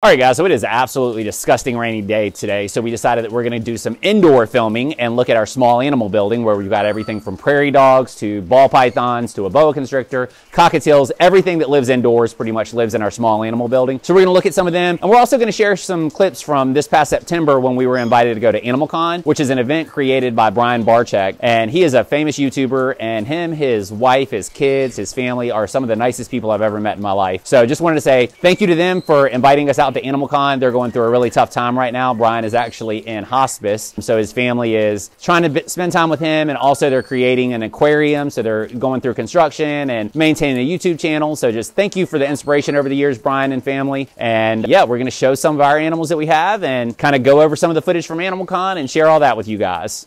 All right, guys, so it is absolutely disgusting rainy day today, so we decided that we're going to do some indoor filming and look at our small animal building where we've got everything from prairie dogs to ball pythons to a boa constrictor, cockatiels, everything that lives indoors pretty much lives in our small animal building. So we're going to look at some of them, and we're also going to share some clips from this past September when we were invited to go to Animal Con, which is an event created by Brian Barczyk, and he is a famous YouTuber, and him, his wife, his kids, his family are some of the nicest people I've ever met in my life. So just wanted to say thank you to them for inviting us out to Animal Con. They're going through a really tough time right now. Brian is actually in hospice, so his family is trying to spend time with him, and also they're creating an aquarium, so they're going through construction and maintaining a YouTube channel. So just thank you for the inspiration over the years, Brian and family. And yeah, we're going to show some of our animals that we have and kind of go over some of the footage from Animal Con and share all that with you guys.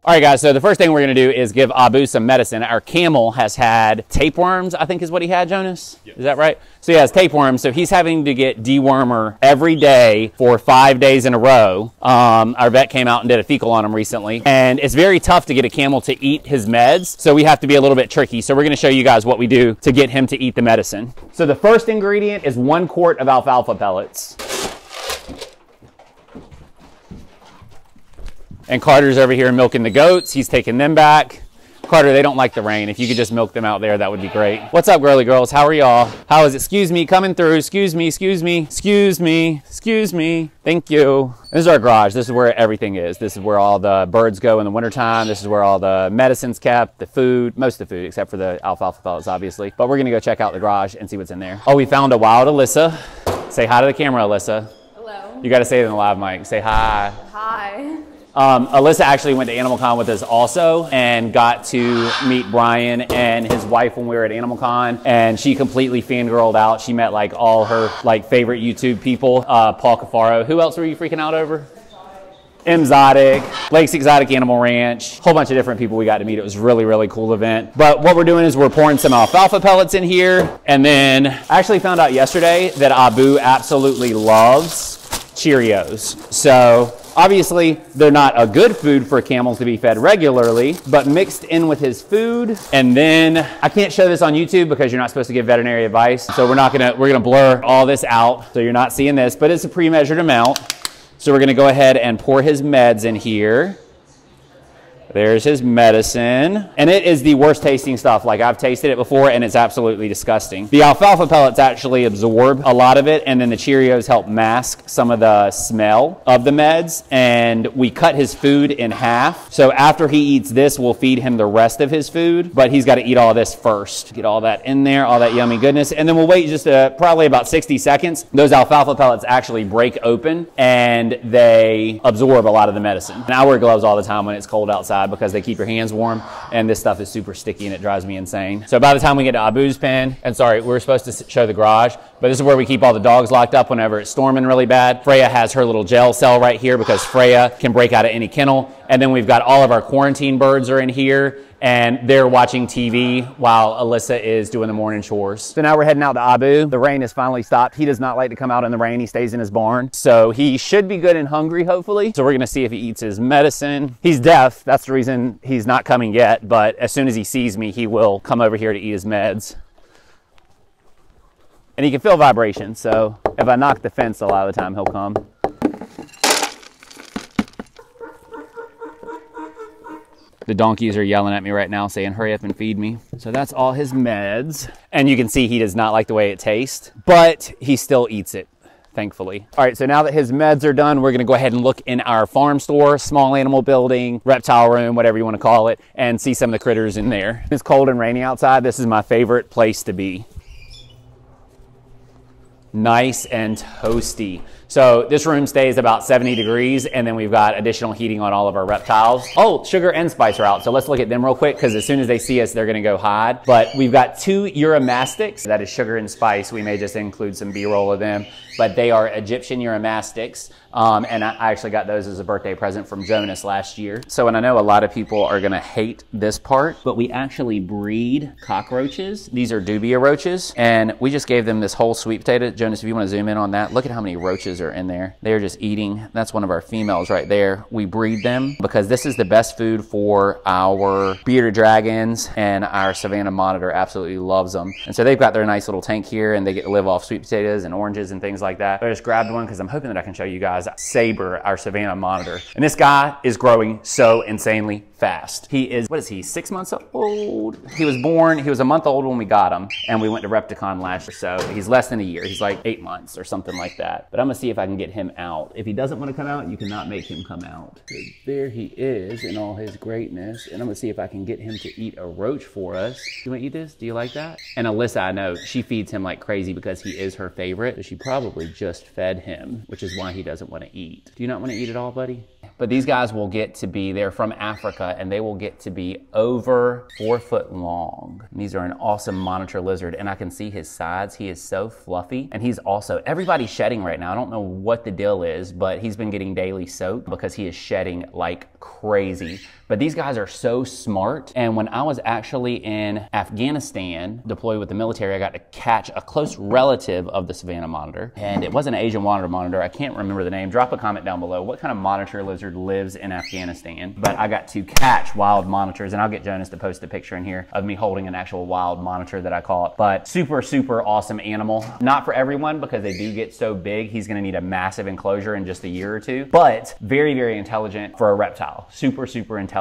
All right, guys, so the first thing we're going to do is give Abu some medicine. Our camel has had tapeworms, I think is what he had, Jonas? Yep. Is that right? So he has tapeworms, so he's having to get dewormer every day for 5 days in a row. Our vet came out and did a fecal on him recently, and it's very tough to get a camel to eat his meds, so we have to be a little bit tricky. So we're going to show you guys what we do to get him to eat the medicine. So the first ingredient is 1 quart of alfalfa pellets. And Carter's over here milking the goats. He's taking them back. Carter, they don't like the rain. If you could just milk them out there, that would be great. What's up, girly girls? How are y'all? How is it? Excuse me, coming through. Excuse me, excuse me, excuse me, excuse me. Thank you. This is our garage. This is where everything is. This is where all the birds go in the wintertime. This is where all the medicine's kept, the food, most of the food, except for the alfalfa pellets, obviously. But we're gonna go check out the garage and see what's in there. Oh, we found a wild Alyssa. Say hi to the camera, Alyssa. Hello. You gotta say it in the live mic. Say hi. Hi. Alyssa actually went to Animal Con with us also and got to meet Brian and his wife when we were at Animal Con, and she completely fangirled out. She met like all her favorite YouTube people, Paul Cafaro. Who else were you freaking out over? Exotic, Lake's Exotic Animal Ranch, a whole bunch of different people we got to meet. It was really, really cool event. But what we're doing is we're pouring some alfalfa pellets in here, and then I actually found out yesterday that Abu absolutely loves Cheerios. So obviously, they're not a good food for camels to be fed regularly, but mixed in with his food. And then I can't show this on YouTube because you're not supposed to give veterinary advice. So we're gonna blur all this out. So you're not seeing this, but it's a pre-measured amount. So we're gonna go ahead and pour his meds in here. There's his medicine. And it is the worst tasting stuff. Like, I've tasted it before and it's absolutely disgusting. The alfalfa pellets actually absorb a lot of it, and then the Cheerios help mask some of the smell of the meds. And we cut his food in half. So after he eats this, we'll feed him the rest of his food, but he's got to eat all this first. Get all that in there, all that yummy goodness. And then we'll wait just probably about 60 seconds. Those alfalfa pellets actually break open and they absorb a lot of the medicine. And I wear gloves all the time when it's cold outside because they keep your hands warm, and this stuff is super sticky and it drives me insane. So by the time we get to Abu's pen, and sorry, we're supposed to show the garage, but this is where we keep all the dogs locked up whenever it's storming really bad. Freya has her little jail cell right here because Freya can break out of any kennel. And then we've got all of our quarantine birds are in here, and they're watching TV while Alyssa is doing the morning chores. So now we're heading out to Abu. The rain has finally stopped. He does not like to come out in the rain. He stays in his barn. So he should be good and hungry, hopefully. So we're gonna see if he eats his medicine. He's deaf. That's the reason he's not coming yet. But as soon as he sees me, he will come over here to eat his meds. And he can feel vibrations. So if I knock the fence, a lot of the time he'll come. The donkeys are yelling at me right now saying, hurry up and feed me. So that's all his meds. And you can see he does not like the way it tastes, but he still eats it, thankfully. All right, so now that his meds are done, we're gonna go ahead and look in our farm store, small animal building, reptile room, whatever you wanna call it, and see some of the critters in there. It's cold and rainy outside. This is my favorite place to be. Nice and toasty. So this room stays about 70 degrees, and then we've got additional heating on all of our reptiles. Oh, Sugar and Spice are out, so let's look at them real quick, because as soon as they see us, they're gonna go hide. But we've got 2 Uromastics. That is Sugar and Spice. We may just include some B-roll of them, but they are Egyptian Uromastics. And I actually got those as a birthday present from Jonas last year. So, and I know a lot of people are gonna hate this part, but we actually breed cockroaches. These are dubia roaches, and we just gave them this whole sweet potato. Jonas, if you wanna zoom in on that, look at how many roaches are in there. They're just eating. That's one of our females right there. We breed them because this is the best food for our bearded dragons, and our Savannah monitor absolutely loves them. And so they've got their nice little tank here, and they get to live off sweet potatoes and oranges and things like that. I just grabbed one because I'm hoping that I can show you guys Saber, our Savannah monitor. And this guy is growing so insanely fast. He is, what is he, 6 months old? He was a month old when we got him, and we went to Repticon last year, so he's less than a year. He's like 8 months or something like that. But I'm gonna see if I can get him out. If he doesn't want to come out, you cannot make him come out. So there he is in all his greatness, and I'm gonna see if I can get him to eat a roach for us. You wanna eat this? Do you like that? And Alyssa, I know, she feeds him like crazy because he is her favorite, so she probably just fed him, which is why he doesn't want to eat. Do you not want to eat at all, buddy? But these guys will get to be, they're from Africa, and they will get to be over 4 foot long. And these are an awesome monitor lizard, and I can see his sides. He is so fluffy, and he's also, everybody's shedding right now. I don't know what the deal is, but he's been getting daily soak because he is shedding like crazy. But these guys are so smart. And when I was actually in Afghanistan, deployed with the military, I got to catch a close relative of the Savannah monitor. And it was an Asian monitor. I can't remember the name. Drop a comment down below. What kind of monitor lizard lives in Afghanistan? But I got to catch wild monitors, and I'll get Jonas to post a picture in here of me holding an actual wild monitor that I caught. But super, super awesome animal. Not for everyone because they do get so big. He's gonna need a massive enclosure in just a year or two. But very, very intelligent for a reptile. Super, super intelligent.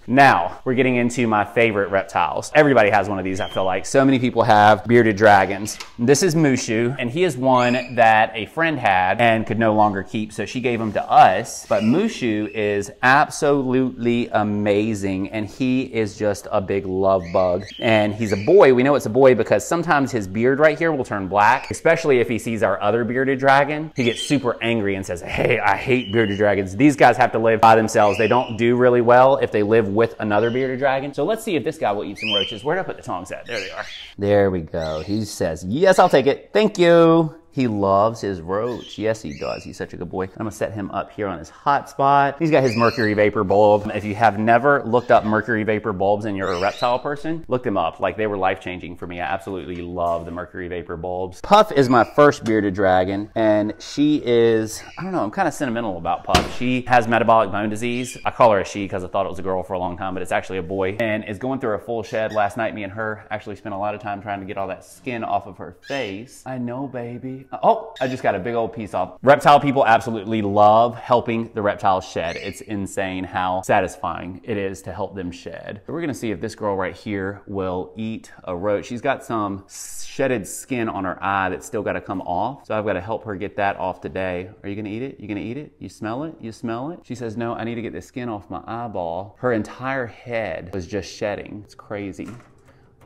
Now, we're getting into my favorite reptiles. Everybody has one of these, I feel like. So many people have bearded dragons. This is Mushu, and he is one that a friend had and could no longer keep, so she gave him to us. But Mushu is absolutely amazing, and he is just a big love bug. And he's a boy. We know it's a boy because sometimes his beard right here will turn black, especially if he sees our other bearded dragon. He gets super angry and says, hey, I hate bearded dragons. These guys have to live by themselves. They don't do really well if they live with another bearded dragon. So let's see if this guy will eat some roaches. Where'd I put the tongs at? There they are. There we go. He says, yes, I'll take it. Thank you. He loves his roach. Yes, he does. He's such a good boy. I'm gonna set him up here on his hot spot. He's got his mercury vapor bulb. If you have never looked up mercury vapor bulbs and you're a reptile person, look them up. Like, they were life-changing for me. I absolutely love the mercury vapor bulbs. Puff is my first bearded dragon, and she is, I don't know, I'm kind of sentimental about Puff. She has metabolic bone disease. I call her a she because I thought it was a girl for a long time, but it's actually a boy, and is going through a full shed. Last night, me and her actually spent a lot of time trying to get all that skin off of her face. I know, baby. Oh, I just got a big old piece off. Reptile people absolutely love helping the reptiles shed. It's insane how satisfying it is to help them shed. We're gonna see if this girl right here will eat a roach. She's got some shedded skin on her eye that's still gotta come off. So I've gotta help her get that off today. Are you gonna eat it? You gonna eat it? You smell it? You smell it? She says, no, I need to get the skin off my eyeball. Her entire head was just shedding. It's crazy.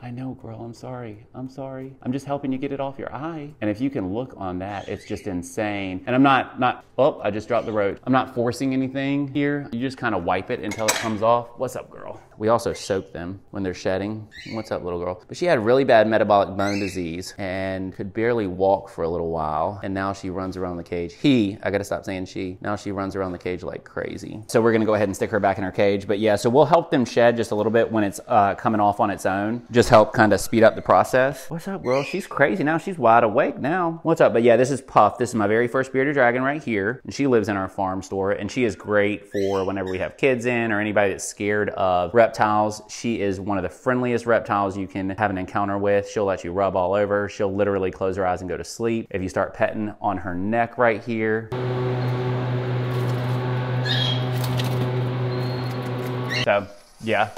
I know, girl, I'm sorry. I'm sorry. I'm just helping you get it off your eye. And if you can look on that, it's just insane. And I'm not, oh, I just dropped the roach. I'm not forcing anything here. You just kind of wipe it until it comes off. What's up, girl? We also soak them when they're shedding. What's up, little girl? But she had really bad metabolic bone disease and could barely walk for a little while. And now she runs around the cage. I gotta stop saying she. Now she runs around the cage like crazy. So we're gonna go ahead and stick her back in her cage. But yeah, so we'll help them shed just a little bit when it's coming off on its own. Just help kind of speed up the process. What's up, girl? She's crazy now. She's wide awake now. What's up? But yeah, this is Puff. This is my very first bearded dragon right here. And she lives in our farm store, and she is great for whenever we have kids in or anybody that's scared of reptiles. She is one of the friendliest reptiles you can have an encounter with. She'll let you rub all over. She'll literally close her eyes and go to sleep. If you start petting on her neck right here. So yeah,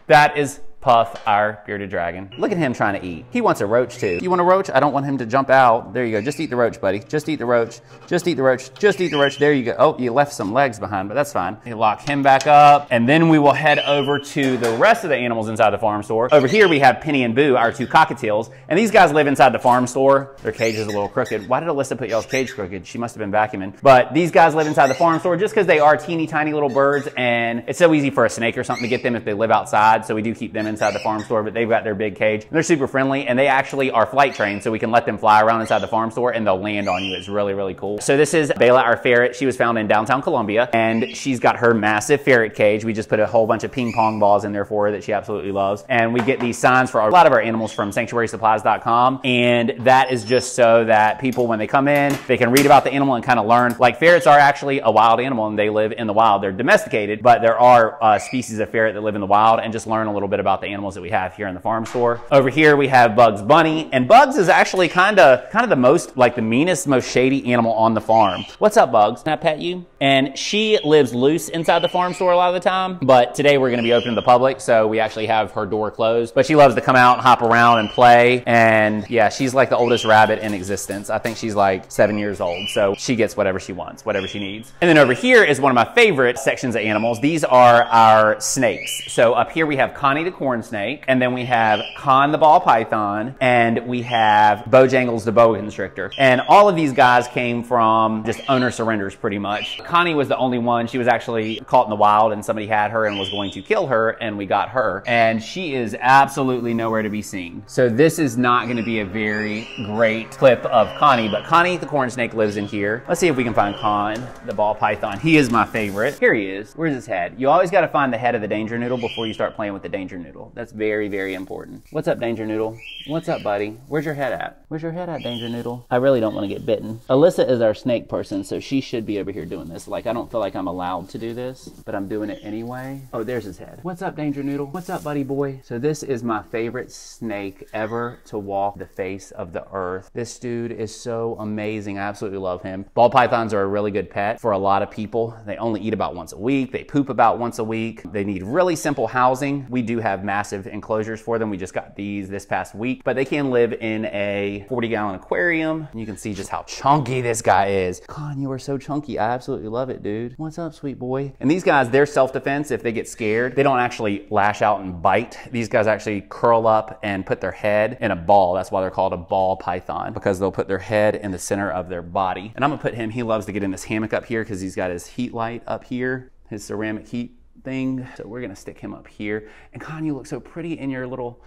that is Puff, our bearded dragon. Look at him trying to eat. He wants a roach too. You want a roach? I don't want him to jump out. There you go. Just eat the roach, buddy. Just eat the roach. Just eat the roach. Just eat the roach. There you go. Oh, you left some legs behind, but that's fine. You lock him back up, and then we will head over to the rest of the animals inside the farm store. Over here we have Penny and Boo, our two cockatiels, and these guys live inside the farm store. Their cage is a little crooked. Why did Alyssa put y'all's cage crooked? She must have been vacuuming. But these guys live inside the farm store just because they are teeny tiny little birds, and it's so easy for a snake or something to get them if they live outside, so we do keep them inside inside the farm store, but they've got their big cage. And they're super friendly, and they actually are flight trained, so we can let them fly around inside the farm store and they'll land on you. It's really, really cool. So this is Bela, our ferret. She was found in downtown Columbia, and she's got her massive ferret cage. We just put a whole bunch of ping pong balls in there for her that she absolutely loves. And we get these signs for a lot of our animals from sanctuarysupplies.com, and that is just so that people, when they come in, they can read about the animal and kind of learn. Like, ferrets are actually a wild animal and they live in the wild. They're domesticated, but there are species of ferret that live in the wild, and just learn a little bit about the animals that we have here in the farm store. Over here we have Bugs Bunny, and Bugs is actually kind of the most, like, the meanest, most shady animal on the farm. What's up, Bugs? Can I pet you? And she lives loose inside the farm store a lot of the time, but today we're going to be open to the public, so we actually have her door closed. But she loves to come out and hop around and play, and yeah, she's like the oldest rabbit in existence. I think she's like 7 years old, so she gets whatever she wants, whatever she needs. And then over here is one of my favorite sections of animals. These are our snakes. So up here we have Connie the corn snake, and then we have Con the ball python, and we have Bojangles the boa constrictor. And all of these guys came from just owner surrenders pretty much. Connie was the only one. She was actually caught in the wild, and somebody had her and was going to kill her, and we got her. And she is absolutely nowhere to be seen. So this is not going to be a very great clip of Connie, but Connie the corn snake lives in here. Let's see if we can find Con the ball python. He is my favorite. Here he is. Where's his head? You always got to find the head of the danger noodle before you start playing with the danger noodle. That's very, very important. What's up, danger noodle? What's up, buddy? Where's your head at? Where's your head at, danger noodle? I really don't want to get bitten. Alyssa is our snake person, so she should be over here doing this. Like, I don't feel like I'm allowed to do this, but I'm doing it anyway. Oh, there's his head. What's up, danger noodle? What's up, buddy boy? So this is my favorite snake ever to walk the face of the earth. This dude is so amazing. I absolutely love him. Ball pythons are a really good pet for a lot of people. They only eat about once a week. They poop about once a week. They need really simple housing. We do have massive enclosures for them. We just got these this past week, but they can live in a 40-gallon aquarium. You can see just how chunky this guy is. Con, you are so chunky. I absolutely love it, dude. What's up, sweet boy? And these guys, they're self-defense. If they get scared, they don't actually lash out and bite. These guys actually curl up and put their head in a ball. That's why they're called a ball python, because they'll put their head in the center of their body. And I'm gonna put him, he loves to get in this hammock up here because he's got his heat light up here, his ceramic heat thing. So we're gonna stick him up here. And Con, you look so pretty in your little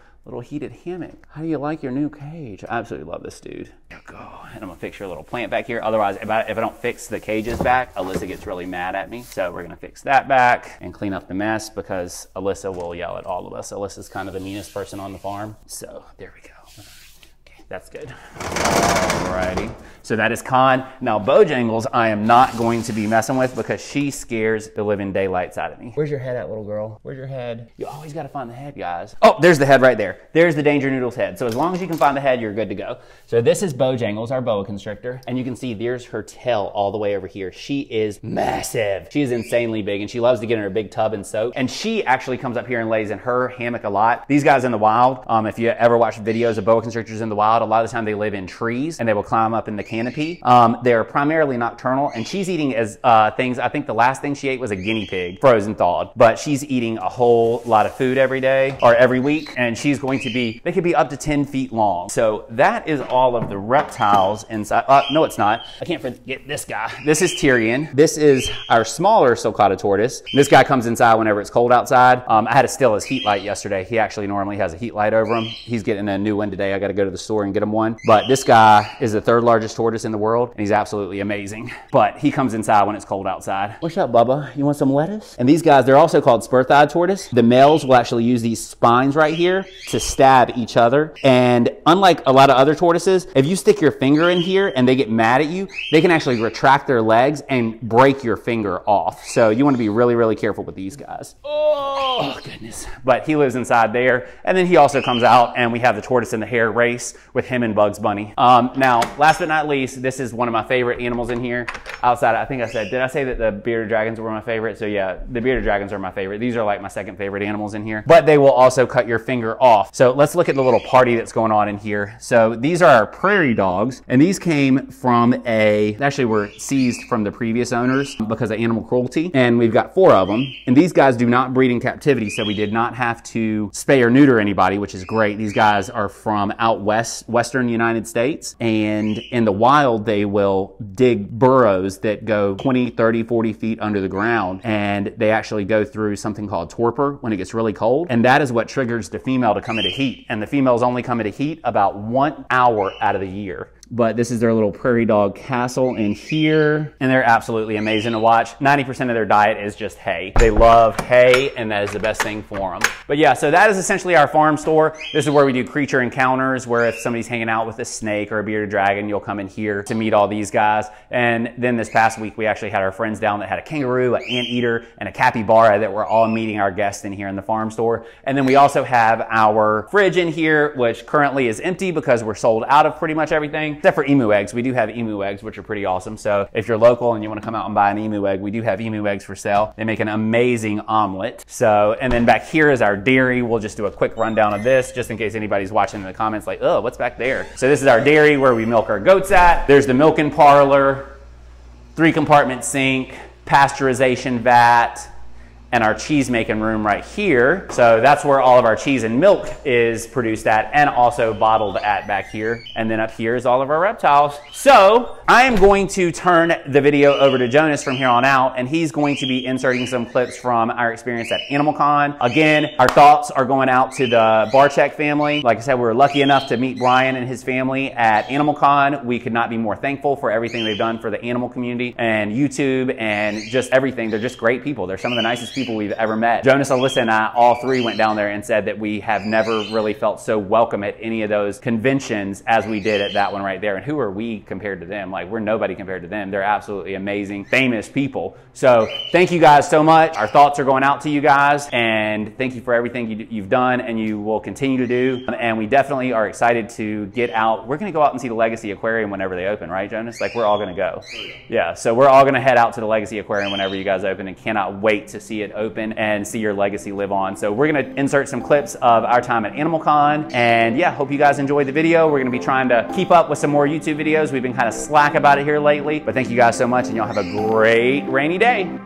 heated hammock. How do you like your new cage? I absolutely love this dude. There we go. And I'm gonna fix your little plant back here. Otherwise, if I don't fix the cages back, Alyssa gets really mad at me. So we're gonna fix that back and clean up the mess, because Alyssa will yell at all of us. Alyssa's kind of the meanest person on the farm. So there we go. Okay, that's good. Alrighty. So that is Con. Now Bojangles, I am not going to be messing with, because she scares the living daylights out of me. Where's your head at, little girl? Where's your head? You always got to find the head, guys. Oh, there's the head right there. There's the danger noodle's head. So as long as you can find the head, you're good to go. So this is Bojangles, our boa constrictor. And you can see there's her tail all the way over here. She is massive. She is insanely big, and she loves to get in her big tub and soak. And she actually comes up here and lays in her hammock a lot. These guys in the wild, if you ever watch videos of boa constrictors in the wild, a lot of the time they live in trees and they will climb up in the canopy. They're primarily nocturnal, and she's eating as things. I think the last thing she ate was a guinea pig, frozen thawed. But she's eating a whole lot of food every day or every week, and she's going to be, they could be up to 10 feet long. So that is all of the reptiles inside. No, it's not. I can't forget this guy. This is Tyrion. This is our smaller sulcata tortoise. This guy comes inside whenever it's cold outside. I had to steal his heat light yesterday. He actually normally has a heat light over him. He's getting a new one today. I got to go to the store and get him one. But this guy is the third largest tortoise in the world, and he's absolutely amazing. But he comes inside when it's cold outside. What's up, Bubba? You want some lettuce? And these guys, they're also called spur-thighed tortoise. The males will actually use these spines right here to stab each other. And unlike a lot of other tortoises, if you stick your finger in here and they get mad at you, they can actually retract their legs and break your finger off. So you want to be really, really careful with these guys. Oh, goodness. But he lives inside there. And then he also comes out, and we have the tortoise and the hare race with him and Bugs Bunny. Now, last but not least, this is one of my favorite animals in here. Outside, I think I said, did I say that the bearded dragons were my favorite? So yeah, the bearded dragons are my favorite. These are like my second favorite animals in here, but they will also cut your finger off. So let's look at the little party that's going on in here. So these are our prairie dogs, and these came from actually were seized from the previous owners because of animal cruelty. And we've got 4 of them, and these guys do not breed in captivity. So we did not have to spay or neuter anybody, which is great. These guys are from out west Western United States. And in the wild, they will dig burrows that go 20, 30, 40 feet under the ground. And they actually go through something called torpor when it gets really cold. And that is what triggers the female to come into heat. And the females only come into heat about 1 hour out of the year. But this is their little prairie dog castle in here. And they're absolutely amazing to watch. 90% of their diet is just hay. They love hay, and that is the best thing for them. But yeah, so that is essentially our farm store. This is where we do creature encounters, where if somebody's hanging out with a snake or a bearded dragon, you'll come in here to meet all these guys. And then this past week, we actually had our friends down that had a kangaroo, an anteater, and a capybara that were all meeting our guests in here in the farm store. And then we also have our fridge in here, which currently is empty because we're sold out of pretty much everything. Except for emu eggs. We do have emu eggs, which are pretty awesome. So if you're local and you want to come out and buy an emu egg, we do have emu eggs for sale. They make an amazing omelet. So, and then back here is our dairy. We'll just do a quick rundown of this just in case anybody's watching in the comments like, oh, what's back there? So this is our dairy where we milk our goats at. There's the milking parlor, 3-compartment sink, pasteurization vat, and our cheese making room right here. So that's where all of our cheese and milk is produced at and also bottled at back here. And then up here is all of our reptiles. So I am going to turn the video over to Jonas from here on out, and he's going to be inserting some clips from our experience at Animal Con. Again, our thoughts are going out to the Barchek family. Like I said, we were lucky enough to meet Brian and his family at Animal Con. We could not be more thankful for everything they've done for the animal community and YouTube and just everything. They're just great people. They're some of the nicest people we've ever met. Jonas, Alyssa, and I, all three went down there and said that we have never really felt so welcome at any of those conventions as we did at that one right there. And who are we compared to them? Like, we're nobody compared to them. They're absolutely amazing, famous people. So thank you guys so much. Our thoughts are going out to you guys, and thank you for everything you've done and you will continue to do. And we definitely are excited to get out. We're going to go out and see the Legacy Aquarium whenever they open, right, Jonas? Like, we're all going to go. Yeah, so we're all going to head out to the Legacy Aquarium whenever you guys open, and cannot wait to see it open and see your legacy live on. So we're going to insert some clips of our time at Animal Con, and yeah, hope you guys enjoyed the video. We're going to be trying to keep up with some more YouTube videos. We've been kind of slack about it here lately, but thank you guys so much, and y'all have a great rainy day.